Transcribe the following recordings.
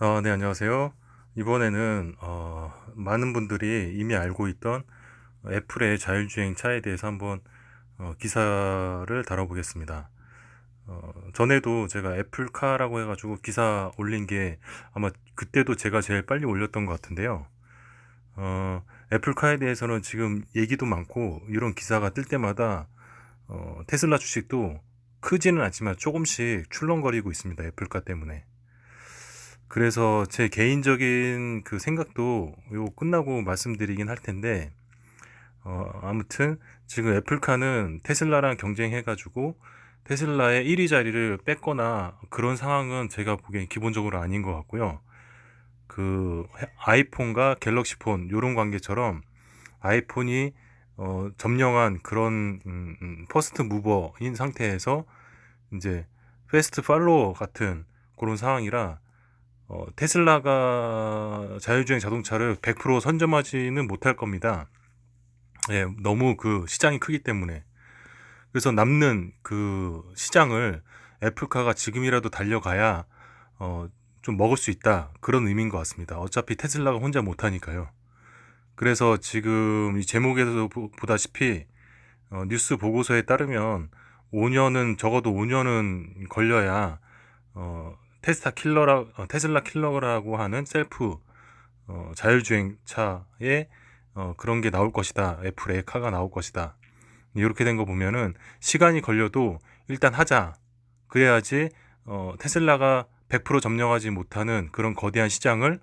네, 안녕하세요. 이번에는 많은 분들이 이미 알고 있던 애플의 자율주행 차에 대해서 한번 기사를 다뤄보겠습니다. 전에도 제가 애플카라고 해가지고 기사 올린 게 아마 그때도 제가 제일 빨리 올렸던 것 같은데요. 애플카에 대해서는 지금 얘기도 많고 이런 기사가 뜰 때마다 테슬라 주식도 크지는 않지만 조금씩 출렁거리고 있습니다. 애플카 때문에. 그래서 제 개인적인 그 생각도 요 끝나고 말씀드리긴 할 텐데, 아무튼 지금 애플카는 테슬라랑 경쟁해가지고 테슬라의 1위 자리를 뺏거나 그런 상황은 제가 보기엔 기본적으로 아닌 것 같고요. 그 아이폰과 갤럭시 폰 요런 관계처럼 아이폰이 점령한 그런 퍼스트 무버인 상태에서 이제 패스트 팔로워 같은 그런 상황이라 테슬라가 자율주행 자동차를 100% 선점하지는 못할 겁니다. 예, 너무 그 시장이 크기 때문에. 그래서 남는 그 시장을 애플카가 지금이라도 달려가야 어, 좀 먹을 수 있다. 그런 의미인 것 같습니다. 어차피 테슬라가 혼자 못하니까요. 그래서 지금 이 제목에서도 보다시피 뉴스 보고서에 따르면 5년은 적어도 5년은 걸려야 테슬라 킬러라고 하는 셀프 자율주행 차에 그런 게 나올 것이다. 애플의 카가 나올 것이다. 이렇게 된 거 보면은 시간이 걸려도 일단 하자. 그래야지 테슬라가 100% 점령하지 못하는 그런 거대한 시장을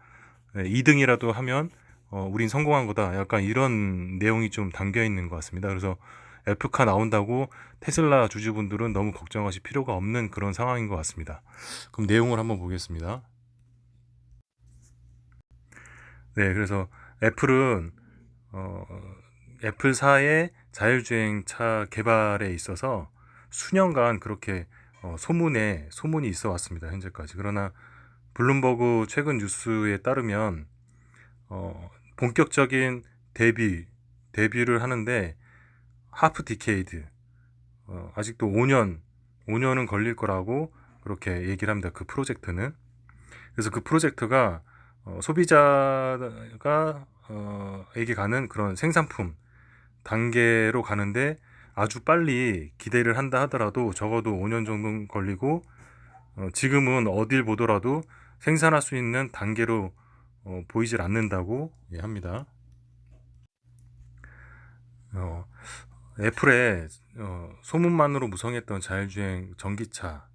2등이라도 하면 우린 성공한 거다. 약간 이런 내용이 좀 담겨 있는 것 같습니다. 그래서 애플카 나온다고 테슬라 주주분들은 너무 걱정하실 필요가 없는 그런 상황인 것 같습니다. 그럼 내용을 한번 보겠습니다. 네, 그래서 애플은 어, 애플사의 자율주행차 개발에 있어서 수년간 그렇게 소문이 있어 왔습니다. 현재까지. 그러나 블룸버그 최근 뉴스에 따르면 본격적인 데뷔를 하는데 하프 디케이드 아직도 5년은 걸릴 거라고 그렇게 얘기를 합니다. 그 프로젝트는. 그래서 그 프로젝트가 소비자가 에게 가는 그런 생산품 단계로 가는데 아주 빨리 기대를 한다 하더라도 적어도 5년 정도 걸리고 지금은 어딜 보더라도 생산할 수 있는 단계로 보이질 않는다고 합니다. 어, 애플의 소문만으로 무성했던 자율주행 전기차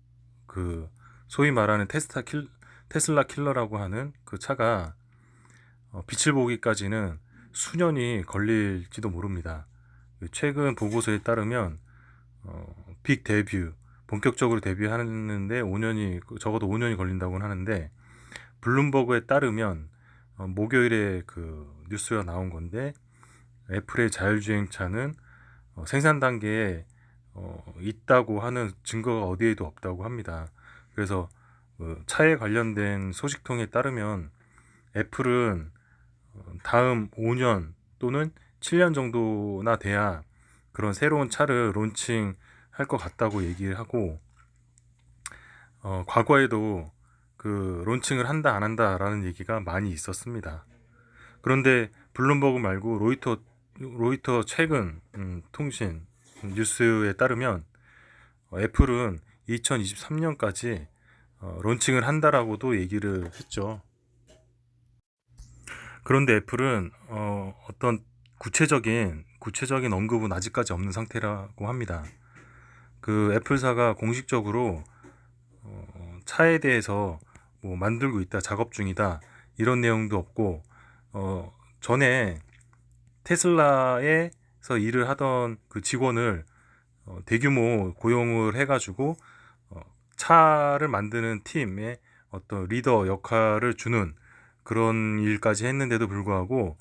그 소위 말하는 테슬라 킬러라고 하는 그 차가 빛을 보기까지는 수년이 걸릴지도 모릅니다. 최근 보고서에 따르면 빅 데뷔 본격적으로 데뷔하는데 5년이 적어도 5년이 걸린다고 하는데 블룸버그에 따르면 목요일에 그 뉴스가 나온 건데 애플의 자율주행차는 생산 단계에 있다고 하는 증거가 어디에도 없다고 합니다. 그래서 차에 관련된 소식통에 따르면 애플은 다음 5년 또는 7년 정도나 돼야 그런 새로운 차를 론칭할 것 같다고 얘기를 하고 과거에도 그 론칭을 한다 안 한다라는 얘기가 많이 있었습니다. 그런데 블룸버그 말고 로이터 최근 통신 뉴스에 따르면 애플은 2023년까지 론칭을 한다라고도 얘기를 했죠. 그런데 애플은 어떤 구체적인 언급은 아직까지 없는 상태라고 합니다. 그 애플사가 공식적으로 차에 대해서 뭐 만들고 있다, 작업 중이다 이런 내용도 없고 전에 테슬라에서 일을 하던 그 직원을 대규모 고용을 해가지고 차를 만드는 팀의 어떤 리더 역할을 주는 그런 일까지 했는데도 불구하고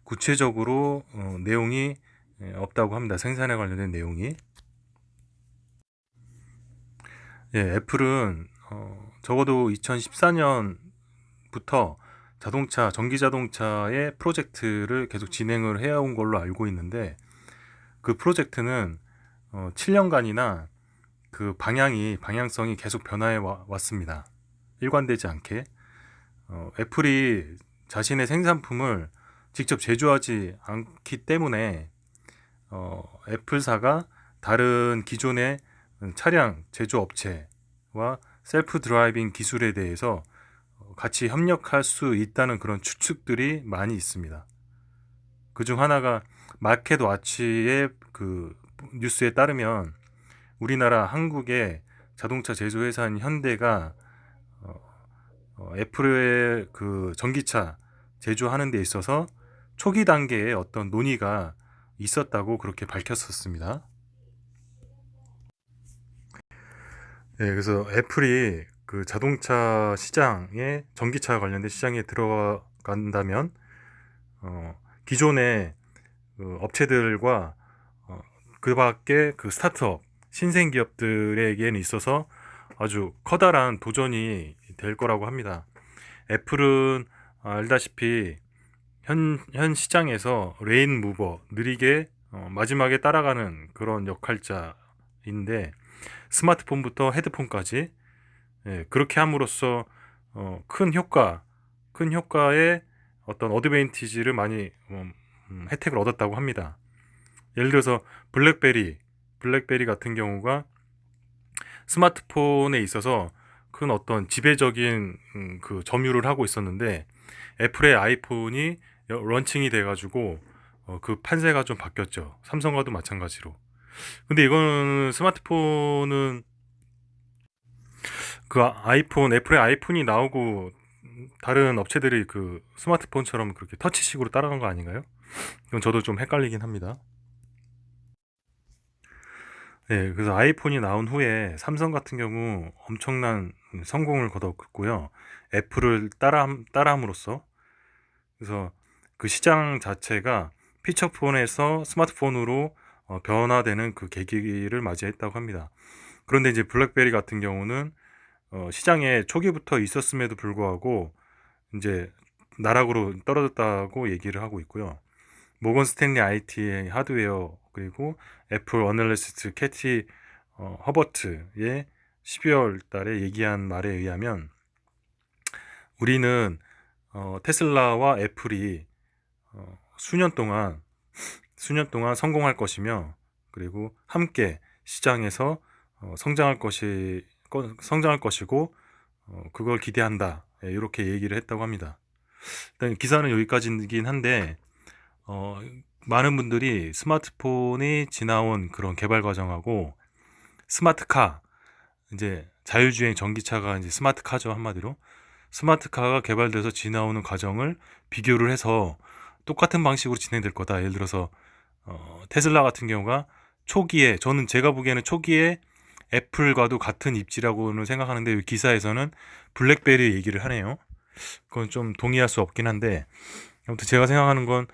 구체적으로 내용이 없다고 합니다. 생산에 관련된 내용이. 예, 애플은 적어도 2014년부터 전기 자동차의 프로젝트를 계속 진행을 해온 걸로 알고 있는데 그 프로젝트는 7년간이나 그 방향성이 계속 변화해 왔습니다. 일관되지 않게. 애플이 자신의 생산품을 직접 제조하지 않기 때문에 애플사가 다른 기존의 차량 제조업체와 셀프 드라이빙 기술에 대해서 같이 협력할 수 있다는 그런 추측들이 많이 있습니다. 그중 하나가 마켓 와치의 그 뉴스에 따르면 우리나라 한국의 자동차 제조회사인 현대가 애플의 그 전기차 제조하는 데 있어서 초기 단계에 어떤 논의가 있었다고 그렇게 밝혔었습니다. 네, 그래서 애플이 그 자동차 시장에 전기차 관련된 시장에 들어간다면 기존의 그 업체들과 그 밖에 그 스타트업 신생 기업들에게는 있어서 아주 커다란 도전이 될 거라고 합니다. 애플은 알다시피 현 시장에서 레인 무버 느리게 마지막에 따라가는 그런 역할자인데 스마트폰부터 헤드폰까지 그렇게 함으로써 큰 효과의 어떤 어드밴티지를 많이 혜택을 얻었다고 합니다. 예를 들어서 블랙베리 같은 경우가 스마트폰에 있어서 큰 어떤 지배적인 그 점유를 하고 있었는데 애플의 아이폰이 런칭이 돼가지고 그 판세가 좀 바뀌었죠. 삼성과도 마찬가지로. 근데 이거는 스마트폰은 그 애플의 아이폰이 나오고 다른 업체들이 그 스마트폰처럼 그렇게 터치식으로 따라간 거 아닌가요? 이건 저도 좀 헷갈리긴 합니다. 네, 그래서 아이폰이 나온 후에 삼성 같은 경우 엄청난 성공을 거뒀고요. 애플을 따라함으로써 그래서 그 시장 자체가 피처폰에서 스마트폰으로 변화되는 그 계기를 맞이했다고 합니다. 그런데 이제 블랙베리 같은 경우는 시장에 초기부터 있었음에도 불구하고 이제 나락으로 떨어졌다고 얘기를 하고 있고요. 모건 스탠리 IT의 하드웨어 그리고 애플 어널리스트 캐티 허버트의 12월 달에 얘기한 말에 의하면 우리는 테슬라와 애플이 수년 동안 성공할 것이며 그리고 함께 시장에서 성장할 것이고 그걸 기대한다. 이렇게 얘기를 했다고 합니다. 일단 기사는 여기까지긴 한데 많은 분들이 스마트폰이 지나온 그런 개발 과정하고 스마트카 이제 자율주행 전기차가 이제 스마트카죠 한마디로 스마트카가 개발돼서 지나오는 과정을 비교를 해서 똑같은 방식으로 진행될 거다. 예를 들어서 테슬라 같은 경우가 초기에 저는 제가 보기에는 초기에 애플과도 같은 입지라고는 생각하는데 이 기사에서는 블랙베리 얘기를 하네요. 그건 좀 동의할 수 없긴 한데 아무튼 제가 생각하는 건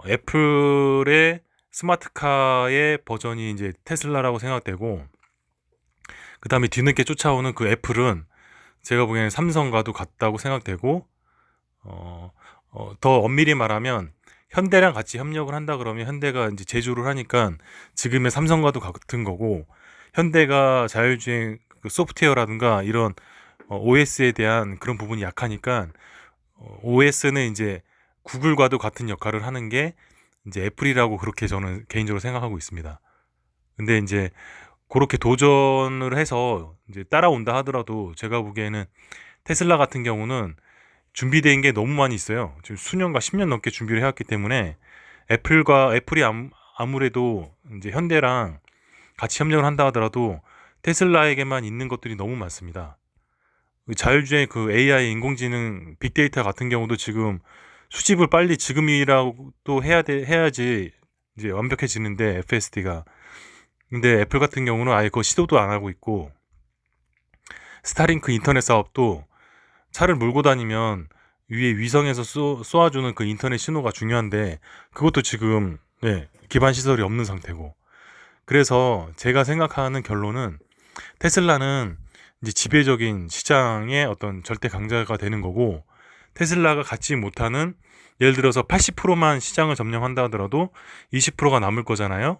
애플의 스마트카의 버전이 이제 테슬라라고 생각되고 그 다음에 뒤늦게 쫓아오는 그 애플은 제가 보기에는 삼성과도 같다고 생각되고 더 엄밀히 말하면 현대랑 같이 협력을 한다 그러면 현대가 이제 제조를 하니까 지금의 삼성과도 같은 거고 현대가 자율주행 그 소프트웨어라든가 이런 OS에 대한 그런 부분이 약하니까 OS는 이제 구글과도 같은 역할을 하는 게 이제 애플이라고 그렇게 저는 개인적으로 생각하고 있습니다. 근데 이제 그렇게 도전을 해서 이제 따라온다 하더라도 제가 보기에는 테슬라 같은 경우는 준비된 게 너무 많이 있어요. 지금 수년과 10년 넘게 준비를 해왔기 때문에 애플이 아무래도 이제 현대랑 같이 협력을 한다 하더라도 테슬라에게만 있는 것들이 너무 많습니다. 자율주행 그 AI 인공지능 빅데이터 같은 경우도 지금 수집을 빨리 지금이라도 해야지 이제 완벽해지는데 FSD가 근데 애플 같은 경우는 아예 그거 시도도 안 하고 있고 스타링크 인터넷 사업도 차를 몰고 다니면 위에 위성에서 쏘아주는 그 인터넷 신호가 중요한데 그것도 지금 기반 시설이 없는 상태고 그래서 제가 생각하는 결론은 테슬라는 이제 지배적인 시장의 어떤 절대 강자가 되는 거고 테슬라가 갖지 못하는 예를 들어서 80%만 시장을 점령한다 하더라도 20%가 남을 거잖아요.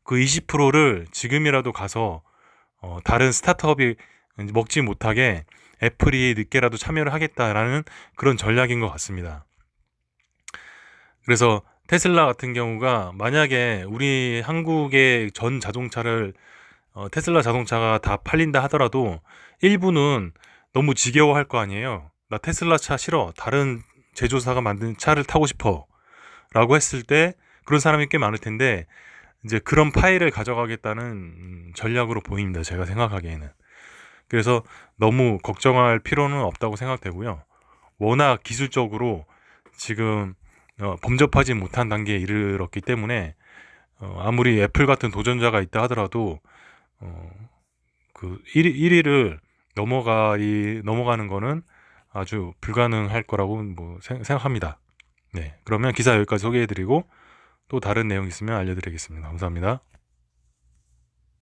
그 20%를 지금이라도 가서 다른 스타트업이 먹지 못하게 애플이 늦게라도 참여를 하겠다라는 그런 전략인 것 같습니다. 그래서 테슬라 같은 경우가 만약에 우리 한국의 전 자동차를 테슬라 자동차가 다 팔린다 하더라도 일부는 너무 지겨워할 거 아니에요. 나 테슬라 차 싫어. 다른 제조사가 만든 차를 타고 싶어. 라고 했을 때 그런 사람이 꽤 많을 텐데 이제 그런 파일을 가져가겠다는 전략으로 보입니다. 제가 생각하기에는. 그래서 너무 걱정할 필요는 없다고 생각되고요. 워낙 기술적으로 지금 범접하지 못한 단계에 이르렀기 때문에 아무리 애플 같은 도전자가 있다 하더라도 그 1위를 넘어가는 거는 아주 불가능할 거라고 뭐 생각합니다. 네, 그러면 기사 여기까지 소개해드리고 또 다른 내용 있으면 알려드리겠습니다. 감사합니다.